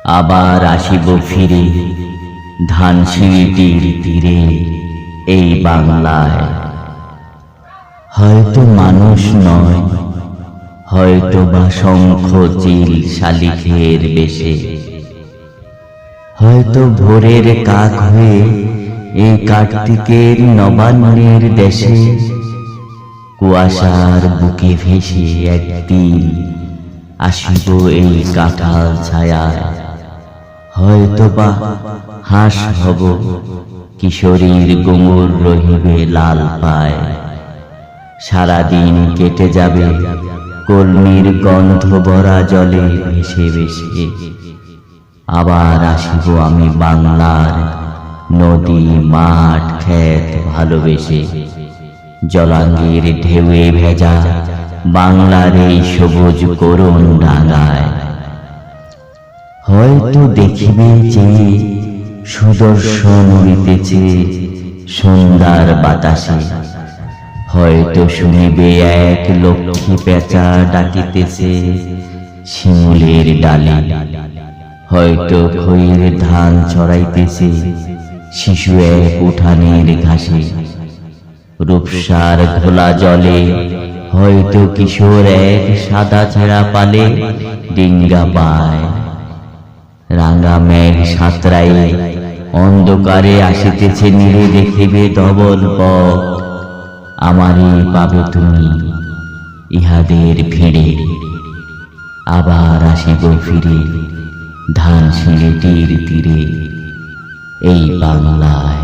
আবার আসিব ফিরে ধানসিঁড়িটির তীরে এই বাংলায়। হয়তো মানুষ নয়, হয়তো বা শঙ্খ চিল শালিখের বেশে, হয়তো ভোরের কাক হয়ে এই কার্তিকের নবান্নের দেশে কুয়াশার বুকে ভেসে একদিন আসিব এই কাঁঠাল ছায়ায়। হয়তো বা হাঁস হব, কিশোরীর গোমর রহিবে লাল পায়। সারাদিন কেটে যাবে কলমির গন্ধ ভরা জলে ভেসে ভেসে। আবার আসিব আমি বাংলার নদী মাঠ ক্ষেত ভালোবেসে। জলাঙ্গির ঢেউয়ে ভেজা বাংলার এই সবুজ করুণ ডাঙায়। হয়তো দেখিবে যে সুদর্শন উড়িতেছে সন্ধ্যার বাতাসে, হয়তো শুনিবে এক লক্ষ্মী পেঁচা ডাকিতেছে শিমুলের ডালে, হয়তো খইয়ের ধান ছড়াইতেছে শিশু এক উঠানের ঘাসে। রূপসার ঘোলা জলে হয়তো কিশোর এক সাদা ছেঁড়া পালে ডিঙ্গা পায়। রাঙা মেঘ সাঁতরায়ে অন্ধকারে আসিতেছে নীড়ে দেখিবে ধবল পথ। আমারই পাবে তুমি ইহাদের ভিড়ে। আবার আসিব ফিরে ধানসিঁড়িটির তীরে এই বাংলায়।